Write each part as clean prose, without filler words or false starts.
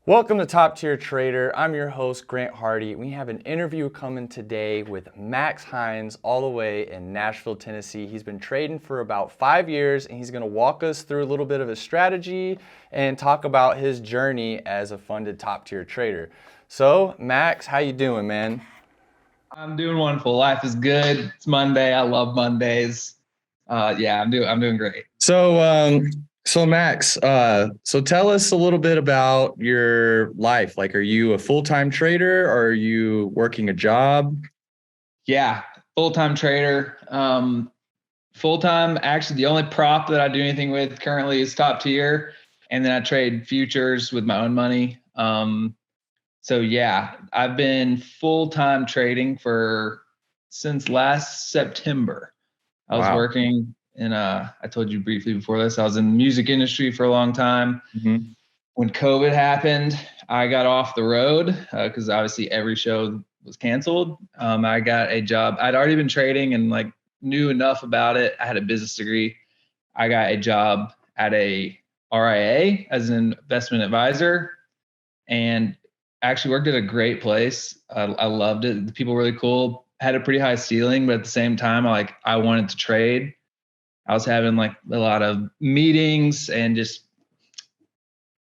Welcome to Top Tier Trader. I'm your host, Grant Hardy. We have an interview coming today with Max Hines all the way in Nashville, Tennessee. He's been trading for about 5 years, and he's going to walk us through a little bit of his strategy and talk about his journey as a funded top tier trader. So, Max, how you doing, man? I'm doing wonderful. Life is good. It's Monday. I love Mondays. I'm doing great. So Max, so tell us a little bit about your life. Like, are you a full-time trader or are you working a job? Yeah, full-time trader. Full-time. Actually, the only prop that I do anything with currently is top tier, and then I trade futures with my own money. I've been full-time trading since last September. I was working in I told you briefly before this, I was in the music industry for a long time. Mm-hmm. When COVID happened, I got off the road because obviously every show was canceled. I got a job. I'd already been trading and knew enough about it. I had a business degree. I got a job at a RIA as an investment advisor and actually worked at a great place. I loved it. The people were really cool. Had a pretty high ceiling, but at the same time, I wanted to trade. I was having a lot of meetings and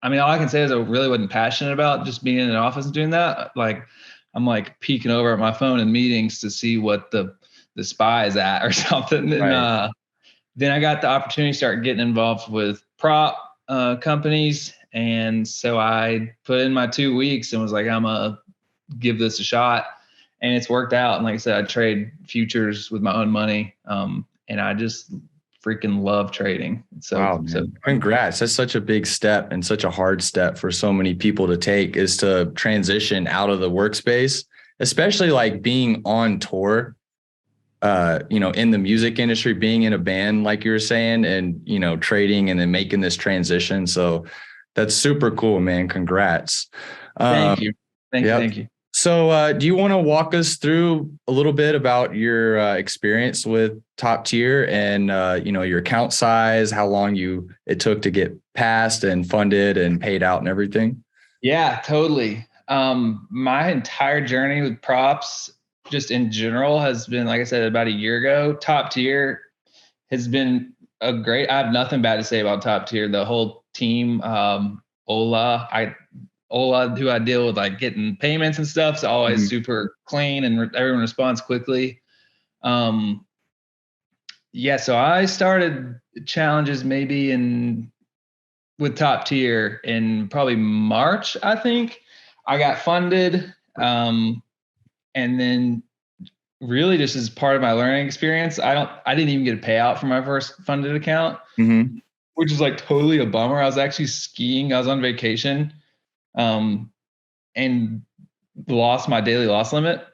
all I can say is I really wasn't passionate about just being in an office and doing that. I'm peeking over at my phone in meetings to see what the SPY is at or something. And then I got the opportunity to start getting involved with prop companies. And so I put in my 2 weeks and was like, I'm going to give this a shot. And it's worked out. And like I said, I trade futures with my own money. And I just freaking love trading. So congrats. That's such a big step and such a hard step for so many people to take, is to transition out of the workspace, especially like being on tour, in the music industry, being in a band, like you were saying, and, trading and then making this transition. So that's super cool, man. Congrats. Thank you. Thank you. So do you want to walk us through a little bit about your experience with Top Tier and, your account size, how long it took to get passed and funded and paid out and everything? Yeah, totally. My entire journey with props, just in general, has been, like I said, about a year ago. Top Tier has been I have nothing bad to say about Top Tier. The whole team, Ola, who I deal with, getting payments and stuff, is always super clean and everyone responds quickly. So I started challenges maybe with Top Tier in probably March, I think. I got funded, and then really just as part of my learning experience, I didn't even get a payout for my first funded account, which is totally a bummer. I was actually skiing. I was on vacation. And lost my daily loss limit.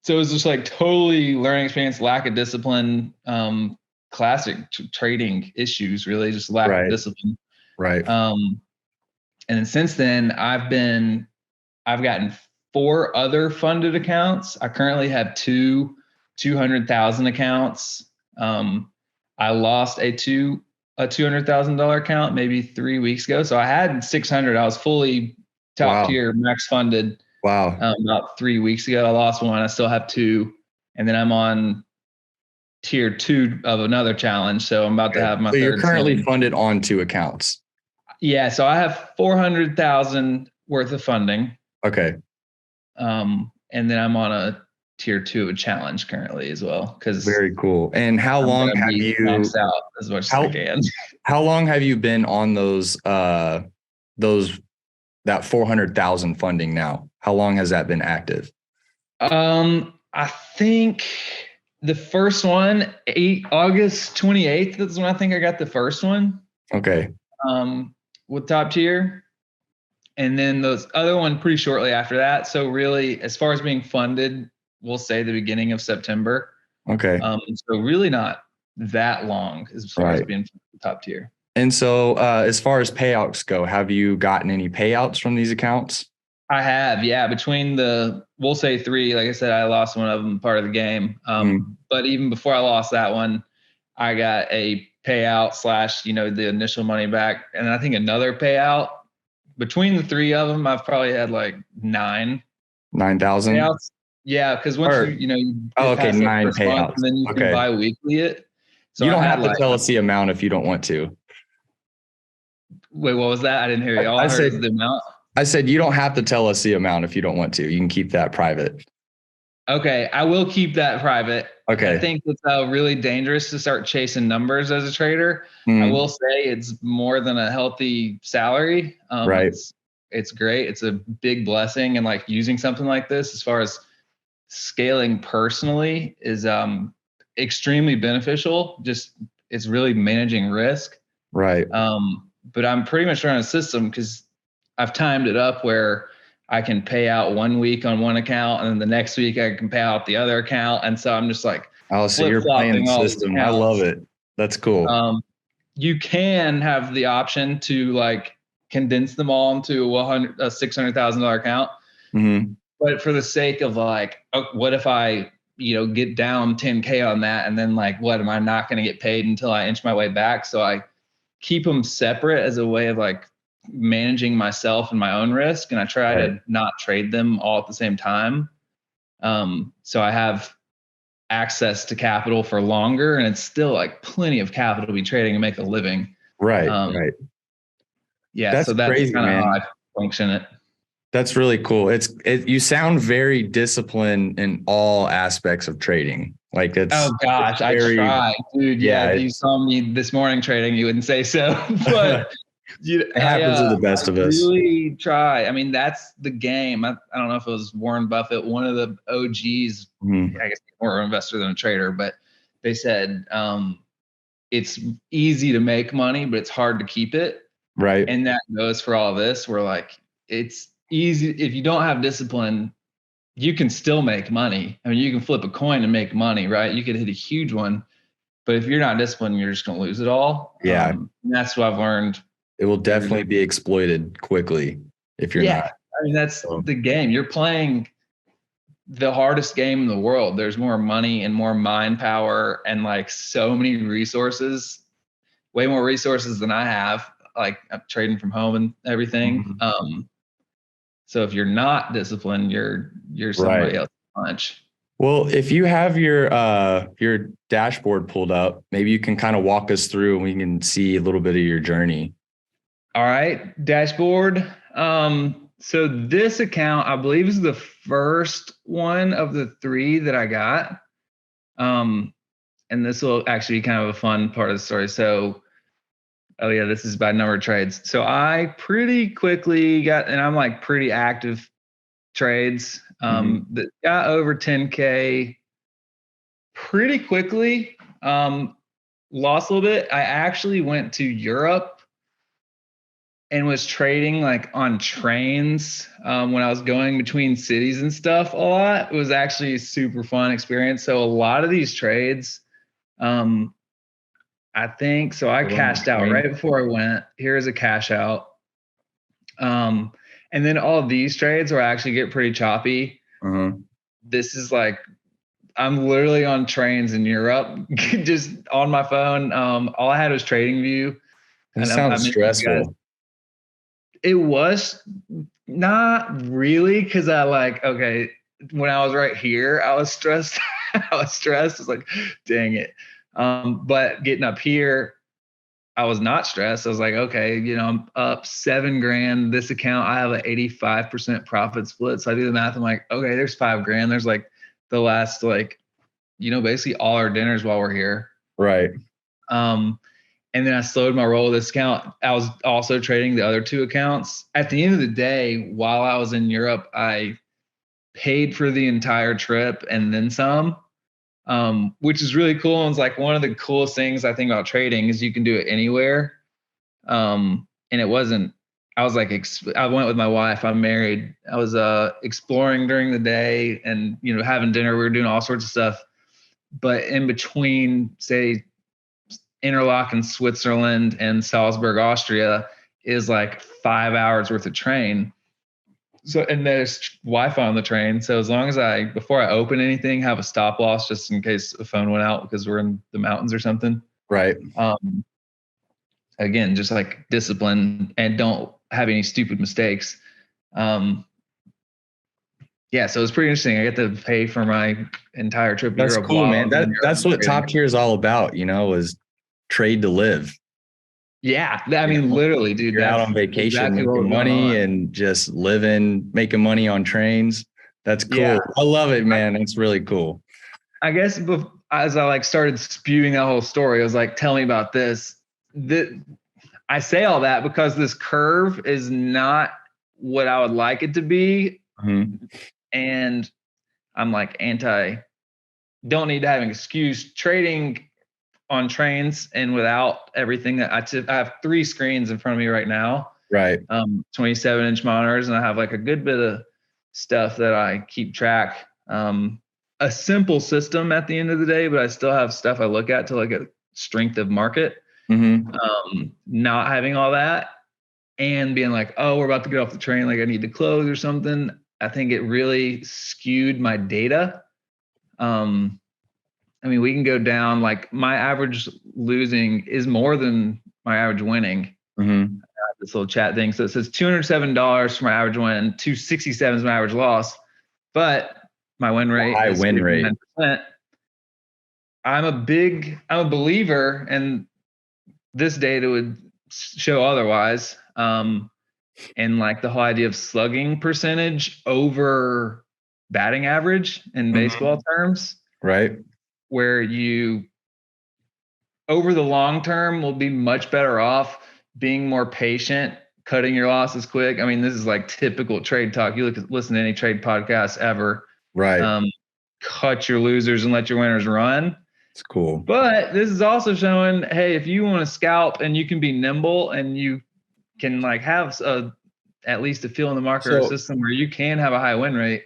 So it was just totally learning experience, lack of discipline, classic trading issues, really just lack of discipline. Right. And then since then I've gotten 4 other funded accounts. I currently have 200,000 accounts. I lost a $200,000 account maybe 3 weeks ago. So I had 600. I was fully top tier, max funded. Wow. About 3 weeks ago, I lost one. I still have 2, and then I'm on tier 2 of another challenge. So I'm about to have my third. So you're currently funded on 2 accounts. Yeah. So I have 400,000 worth of funding. Okay. And then I'm on a tier 2 of a challenge currently as well. Very cool. And how long have you maxed out as much as I can? How long have you been on that 400,000 funding now? How long has that been active? I think the first one, August 28th, that's when I think I got the first one. Okay. With Top Tier. And then those other one pretty shortly after that. So really, as far as being funded, we'll say the beginning of September. Okay. So really not that long as far as being Top Tier. And so as far as payouts go, have you gotten any payouts from these accounts? I have, yeah. Between we'll say 3, like I said, I lost one of them part of the game. But even before I lost that one, I got a payout / the initial money back. And I think another payout between the three of them, I've probably had like 9,000? payouts. Yeah, because once you Oh, get okay, past that 9 first month, payouts. and then you can Okay. bi-weekly it. So You I don't had have to like, tell us the amount if you don't want to. wait, what was that? I didn't hear you. All I I heard was said the amount. I said you don't have to tell us the amount if you don't want to. You can keep that private. Okay, I will keep that private. I Okay. think it's really dangerous to start chasing numbers as a trader. I Mm, will say it's more than a healthy salary. right. It's great. It's a big blessing, and like using something like this as far as scaling personally is extremely beneficial. Just it's really managing risk. Right. But I'm pretty much running a system because I've timed it up where I can pay out 1 week on one account and then the next week I can pay out the other account. And so I'm just like Oh, so flip you're playing the flopping all these system. I love accounts. it. That's cool. You can have the option to like condense them all into a $600,000 account. Mm-hmm. But for the sake of like, what if I, get down 10K on that, and then like, what am I not going to get paid until I inch my way back? So I keep them separate as a way of like managing myself and my own risk. And I try Right. to not trade them all at the same time. So I have access to capital for longer, and it's still like plenty of capital to be trading and make a living. Right. Um, Right. yeah. That's So that's crazy, kind of how I man. function it. That's really cool. You sound very disciplined in all aspects of trading. Like Oh it's gosh, I very, try, dude. Yeah, yeah, if you saw me this morning trading, you wouldn't say so. But it happens to the best I of us. really try. I mean, that's the game. I don't know if it was Warren Buffett, one of the OGs. Mhm. I guess more an investor than a trader, but they said it's easy to make money, but it's hard to keep it. Right. And that goes for all this. We're like, it's easy if you don't have discipline. You can still make money. I mean, you can flip a coin and make money, right? You could hit a huge one, but if you're not disciplined, you're just going to lose it all. Yeah. And that's what I've learned. It will definitely be exploited quickly if you're Yeah. not. I mean, that's So, the game. You're playing the hardest game in the world. There's more money and more mind power and like so many resources, way more resources than I have. Like I'm trading from home and everything. mhm. So if you're not disciplined, you're Right. somebody else's lunch. Well, if you have your dashboard pulled up, maybe you can kind of walk us through and we can see a little bit of your journey. All right, dashboard. So this account, I believe, is the first one of the three that I got. And this will actually be kind of a fun part of the story. So, oh yeah, this is by number of trades. So I pretty quickly got, and I'm like pretty active trades. That got over 10K pretty quickly. Lost a little bit. I actually went to Europe and was trading like on trains when I was going between cities and stuff a lot. It was actually a super fun experience. So a lot of these trades, I think, so I cashed out right before I went. Here's a cash out. And then all of these trades will actually get pretty choppy. This is like, I'm literally on trains in Europe, just on my phone. All I had was Trading View. That And I sounds mentioned you guys, stressful. it was not really, because okay, when I was right here, I was stressed. I was stressed. It's like, dang it. But getting up here, I was not stressed. I was like, okay, I'm up $7,000. This account, I have an 85% profit split. So I do the math. I'm like, okay, there's $5,000. There's like the last basically all our dinners while we're here. Right. And then I slowed my roll with this account. I was also trading the other two accounts. At the end of the day, while I was in Europe, I paid for the entire trip and then some, which is really cool. And it's like one of the coolest things I think about trading is you can do it anywhere. And it wasn't, I was like, I went with my wife. I'm married. I was exploring during the day and, having dinner. We were doing all sorts of stuff. But in between, say, Interlaken, Switzerland, and Salzburg, Austria, is like 5 hours worth of train. So, and there's Wi-Fi on the train. So as long as before I open anything, have a stop loss just in case the phone went out because we're in the mountains or something. Right. Again, just like discipline and don't have any stupid mistakes. Yeah, so it's pretty interesting. I get to pay for my entire trip to That's Europe. cool, man. I'm in Europe That's what trading. Top Tier is all about, is trade to live. Yeah, I mean, literally, dude. You're out That's on vacation exactly what making was going money on. and just living, making money on trains. That's cool. Yeah, I love it, man. It's really cool. I guess as I like started spewing that whole story, I was like, "Tell me about this." I say all that because this curve is not what I would like it to be, and I'm like don't need to have an excuse trading on trains and without everything that I have 3 screens in front of me right now. Right. 27-inch monitors, and I have like a good bit of stuff that I keep track. A simple system at the end of the day, but I still have stuff I look at to look at strength of market. Not having all that and being like, oh, we're about to get off the train, like I need to close or something. I think it really skewed my data. I mean, we can go down, like my average losing is more than my average winning. This little chat thing. So it says $207 for my average win, $267 is my average loss, but my win rate High is win rate. 59%. I'm a believer, and this data would show otherwise. And like the whole idea of slugging percentage over batting average in baseball terms, right? Where you over the long term will be much better off being more patient, cutting your losses quick. I mean, this is like typical trade talk. You listen to any trade podcast ever. Right. Cut your losers and let your winners run. It's cool. But this is also showing, hey, if you want to scalp and you can be nimble and you can like have at least a feel in the market or a system where you can have a high win rate,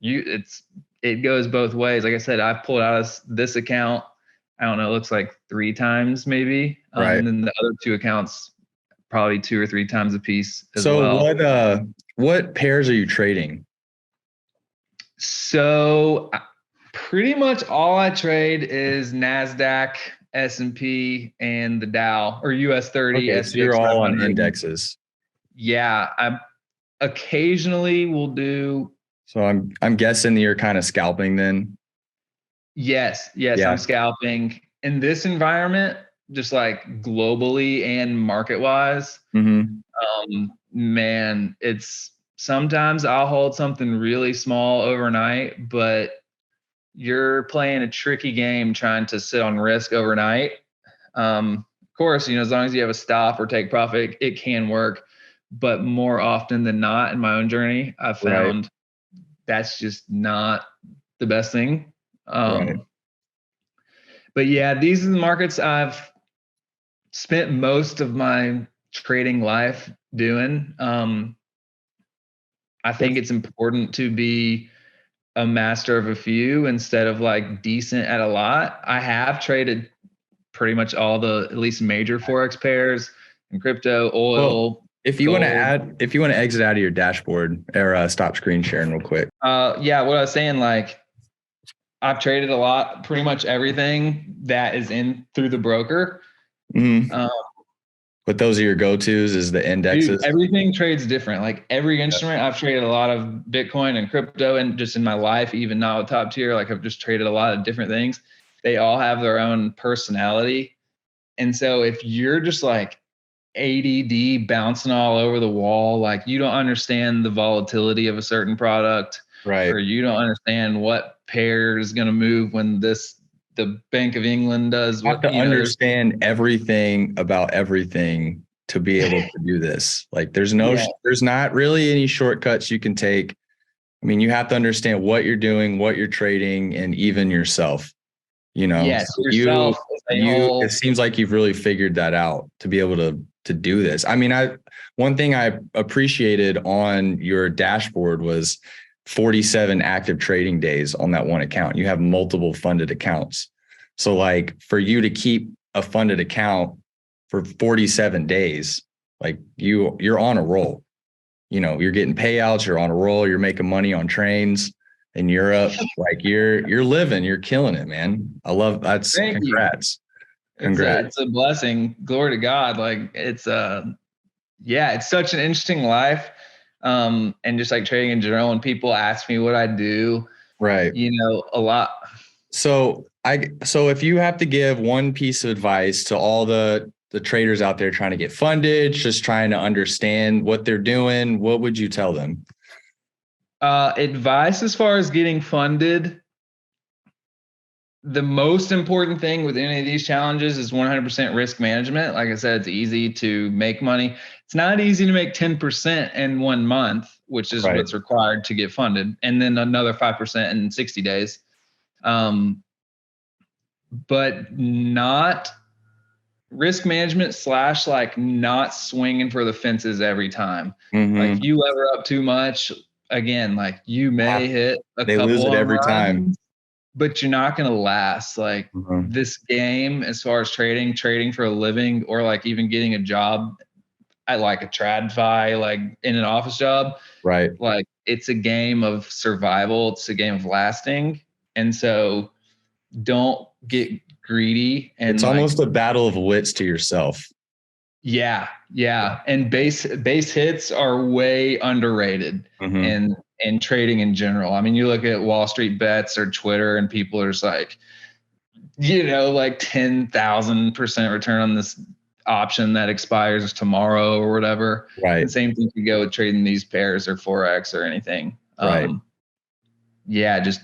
it goes both ways. Like I said, I've pulled out of this account, I don't know, it looks like 3 times maybe. Right. And then the other 2 accounts, probably 2 or 3 times a piece as well. So what pairs are you trading? So pretty much all I trade is NASDAQ, S&P, and the Dow or US 30. Okay, so you're all on indexes. Yeah, I occasionally will do. So I'm guessing that you're kind of scalping then. Yes, yeah. I'm scalping in this environment, just like globally and market wise. Man, it's sometimes I'll hold something really small overnight, but you're playing a tricky game trying to sit on risk overnight. Of course, as long as you have a stop or take profit, it can work. But more often than not in my own journey, I've found that's just not the best thing. But yeah, these are the markets I've spent most of my trading life doing. I think it's important to be a master of a few instead of like decent at a lot. I have traded pretty much all the at least major Forex pairs and crypto, oil. Well, if you want to exit out of your dashboard or stop screen sharing real quick. Yeah, what I was saying, like I've traded a lot, pretty much everything that is in through the broker. But those are your go-tos is the indexes. Dude, everything trades different. Like every instrument, I've traded a lot of Bitcoin and crypto, and just in my life, even now with Top Tier, like I've just traded a lot of different things. They all have their own personality. And so if you're just like ADD bouncing all over the wall, like you don't understand the volatility of a certain product, right? Or you don't understand what pair is going to move when the Bank of England does. You have to understand everything about everything to be able to do this. Like there's not really any shortcuts you can take. I mean, you have to understand what you're doing, what you're trading, and even yourself. Yes, so yourself. it seems like you've really figured that out to be able to do this. I mean, one thing I appreciated on your dashboard was 47 active trading days on that one account. You have multiple funded accounts. So like for you to keep a funded account for 47 days, like you're on a roll. You're getting payouts, you're on a roll, you're making money on trains in Europe. Like you're living, you're killing it, man. I love that's congrats. Congrats. It's a blessing. Glory to God. Like it's Yeah, it's such an interesting life. And just like trading in general, when people ask me what I do, Right. a lot. So if you have to give one piece of advice to all the traders out there trying to get funded, just trying to understand what they're doing, what would you tell them? Advice as far as getting funded, the most important thing with any of these challenges is 100% risk management. Like I said, it's easy to make money. It's not easy to make 10% in 1 month, which is Right. what's required to get funded, and then another 5% in 60 days. But not risk management / like not swinging for the fences every time. Like if you lever up too much, again, like you may hit a They lose couple it home every time. runs, but you're not going to last. Like this game, as far as trading for a living, or like even getting a job at like a TradFi, like in an office job, Right. like it's a game of survival. It's a game of lasting. And so don't get greedy and It's like, almost a battle of wits to yourself. yeah. And base hits are way underrated in trading in general. I mean, you look at Wall Street Bets or Twitter, and people are just like, like 10,000% return on this option that expires tomorrow or whatever. Right. And same thing could go with trading these pairs or Forex or anything. Right. Yeah, just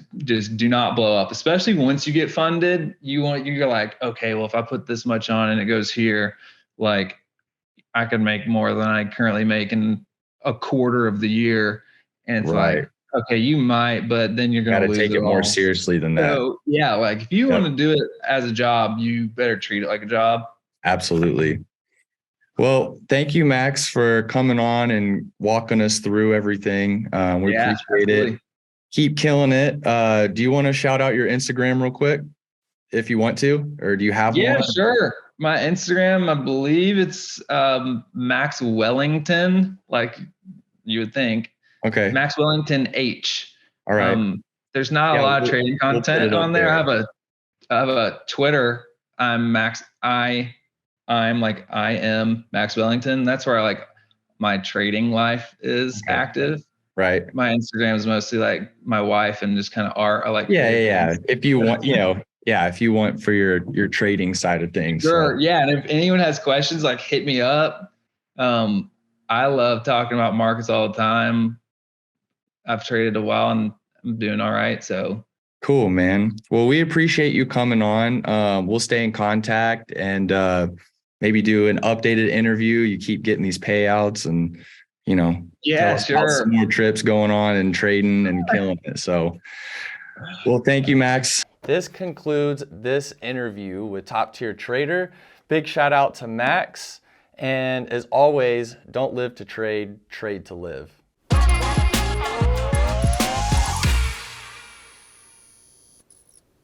do not blow up, especially once you get funded. You're like, okay, well, if I put this much on and it goes here, like I could make more than I currently make in a quarter of the year. And it's Right. like, okay, you might, but then you're going Got to to lose take it it more all. seriously than that. So yeah, like if you want to do it as a job, you better treat it like a job. Absolutely. Well, thank you, Max, for coming on and walking us through everything. We appreciate it. Keep killing it. Do you want to shout out your Instagram real quick if you want to, or do you have one? Yeah, sure. My Instagram, I believe it's Max Wellington, like you would think. Okay. Max Wellington H. All right. There's not a lot of trading We'll put content it up on there. there. I have a Twitter. I'm like I am Max Wellington. That's where my trading life is active. Right. My Instagram is mostly like my wife and just kind of art. I like Yeah. If you want, if you want for your trading side of things. Sure. So. Yeah. And if anyone has questions, like hit me up. I love talking about markets all the time. I've traded a while and I'm doing all right. So cool, man. Well, we appreciate you coming on. We'll stay in contact and maybe do an updated interview. You keep getting these payouts and, tell us about some more trips going on and trading and killing it. So, well, thank you, Max. This concludes this interview with Top Tier Trader. Big shout out to Max. And as always, don't live to trade, trade to live.